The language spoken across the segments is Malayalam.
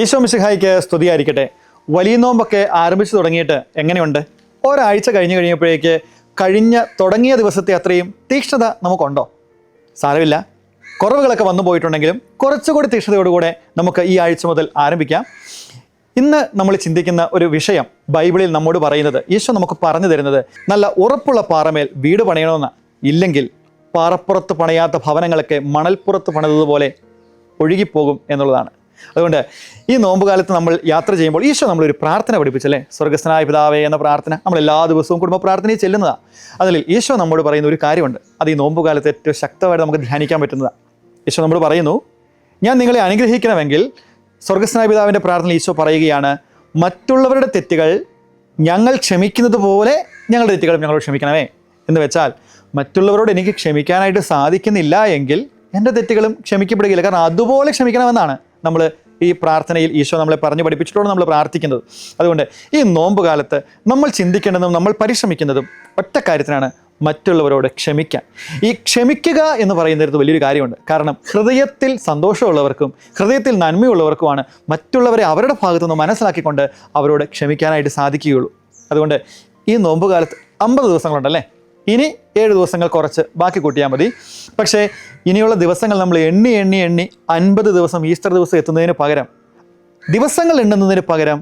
ഈശോ മിശിഹായ്ക്ക് സ്തുതിയായിരിക്കട്ടെ. വലിയ നോമ്പൊക്കെ ആരംഭിച്ചു തുടങ്ങിയിട്ട് എങ്ങനെയുണ്ട്? ഒരാഴ്ച കഴിഞ്ഞപ്പോഴേക്ക് തുടങ്ങിയ ദിവസത്തെ അത്രയും തീക്ഷ്ണത നമുക്കുണ്ടോ? സാരമില്ല, കുറവുകളൊക്കെ വന്നു പോയിട്ടുണ്ടെങ്കിലും കുറച്ചുകൂടി തീക്ഷ്ണതയോടുകൂടെ നമുക്ക് ഈ ആഴ്ച മുതൽ ആരംഭിക്കാം. ഇന്ന് നമ്മൾ ചിന്തിക്കുന്ന ഒരു വിഷയം ബൈബിളിൽ നമ്മോട് പറയുന്നത്, ഈശോ നമുക്ക് പറഞ്ഞു തരുന്നത്, നല്ല ഉറപ്പുള്ള പാറമേൽ വീട് പണിയണമെന്ന്. ഇല്ലെങ്കിൽ പാറപ്പുറത്ത് പണിയാത്ത ഭവനങ്ങളൊക്കെ മണൽപ്പുറത്ത് പണിതതുപോലെ ഒഴുകിപ്പോകും എന്നുള്ളതാണ്. അതുകൊണ്ട് ഈ നോമ്പുകാലത്ത് നമ്മൾ യാത്ര ചെയ്യുമ്പോൾ ഈശോ നമ്മളൊരു പ്രാർത്ഥന പഠിപ്പിച്ചല്ലേ, സ്വർഗസ്ഥനായ പിതാവേ എന്ന പ്രാർത്ഥന നമ്മൾ എല്ലാ ദിവസവും കുടുംബ പ്രാർത്ഥനയിൽ ചെല്ലുന്നതാണ്. അതിൽ ഈശോ നമ്മോട് പറയുന്ന ഒരു കാര്യമുണ്ട്, അത് ഈ നോമ്പുകാലത്ത് ഏറ്റവും ശക്തമായിട്ട് നമുക്ക് ധ്യാനിക്കാൻ പറ്റുന്നതാണ്. ഈശോ നമ്മോട് പറയുന്നു, ഞാൻ നിങ്ങളെ അനുഗ്രഹിക്കണമെങ്കിൽ, സ്വർഗസ്ഥനായ പിതാവിൻ്റെ പ്രാർത്ഥനയിൽ ഈശോ പറയുകയാണ്, മറ്റുള്ളവരുടെ തെറ്റുകൾ ഞങ്ങൾ ക്ഷമിക്കുന്നത് പോലെ ഞങ്ങളുടെ തെറ്റുകളും ഞങ്ങളോട് ക്ഷമിക്കണമേ. എന്ന് വെച്ചാൽ മറ്റുള്ളവരോട് എനിക്ക് ക്ഷമിക്കാനായിട്ട് സാധിക്കുന്നില്ല എങ്കിൽ എൻ്റെ തെറ്റുകളും ക്ഷമിക്കപ്പെടുകയില്ല. കാരണം അതുപോലെ ക്ഷമിക്കണമെന്നാണ് നമ്മൾ ഈ പ്രാർത്ഥനയിൽ ഈശോ നമ്മളെ പറഞ്ഞു പഠിപ്പിച്ചിട്ടാണ് നമ്മൾ പ്രാർത്ഥിക്കുന്നത്. അതുകൊണ്ട് ഈ നോമ്പ് കാലത്ത് നമ്മൾ ചിന്തിക്കേണ്ടതും നമ്മൾ പരിശ്രമിക്കുന്നതും ഒറ്റ കാര്യത്തിനാണ്, മറ്റുള്ളവരോട് ക്ഷമിക്കാൻ. ഈ ക്ഷമിക്കുക എന്ന് പറയുന്നത് വലിയൊരു കാര്യമുണ്ട്. കാരണം ഹൃദയത്തിൽ സന്തോഷമുള്ളവർക്കും ഹൃദയത്തിൽ നന്മയുള്ളവർക്കുമാണ് മറ്റുള്ളവരെ അവരുടെ ഭാഗത്തുനിന്ന് മനസ്സിലാക്കിക്കൊണ്ട് അവരോട് ക്ഷമിക്കാനായിട്ട് സാധിക്കുകയുള്ളൂ. അതുകൊണ്ട് ഈ നോമ്പ് കാലത്ത് 50 ദിവസങ്ങളുണ്ടല്ലേ, ഇനി 7 ദിവസങ്ങൾ കുറച്ച് ബാക്കി കൂട്ടിയാൽ മതി. പക്ഷേ ഇനിയുള്ള ദിവസങ്ങൾ നമ്മൾ എണ്ണി 50 ദിവസം ഈസ്റ്റർ ദിവസം എത്തുന്നതിന് പകരം, ദിവസങ്ങൾ എണ്ണുന്നതിന് പകരം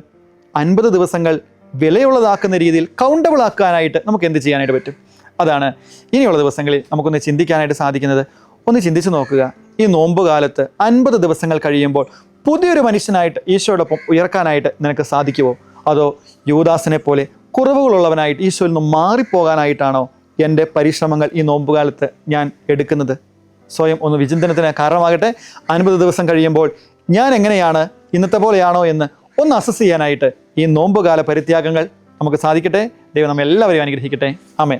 50 ദിവസങ്ങൾ വിലയുള്ളതാക്കുന്ന രീതിയിൽ കൗണ്ടബിൾ ആക്കാനായിട്ട് നമുക്ക് എന്ത് ചെയ്യാനായിട്ട് പറ്റും? അതാണ് ഇനിയുള്ള ദിവസങ്ങളിൽ നമുക്കൊന്ന് ചിന്തിക്കാനായിട്ട് സാധിക്കുന്നത്. ഒന്ന് ചിന്തിച്ച് നോക്കുക, ഈ നോമ്പ് കാലത്ത് 50 ദിവസങ്ങൾ കഴിയുമ്പോൾ പുതിയൊരു മനുഷ്യനായിട്ട് ഈശോയോടൊപ്പം ഉയർക്കാനായിട്ട് നിനക്ക് സാധിക്കുമോ? അതോ യൂദാസിനെ പോലെ കുറവുകളുള്ളവനായിട്ട് ഈശോയിൽ നിന്ന് മാറിപ്പോകാനായിട്ടാണോ എൻ്റെ പരിശ്രമങ്ങൾ ഈ നോമ്പുകാലത്ത് ഞാൻ എടുക്കുന്നത്? സ്വയം ഒന്ന് വിചിന്തനത്തിന് കാരണമാകട്ടെ. 50 ദിവസം കഴിയുമ്പോൾ ഞാൻ എങ്ങനെയാണ്, ഇന്നത്തെ പോലെയാണോ എന്ന് ഒന്ന് അസസ് ചെയ്യാനായിട്ട് ഈ നോമ്പുകാല പരിത്യാഗങ്ങൾ നമുക്ക് സാധിക്കട്ടെ. ദൈവം നമ്മെ എല്ലാവരെയും അനുഗ്രഹിക്കട്ടെ. ആമേൻ.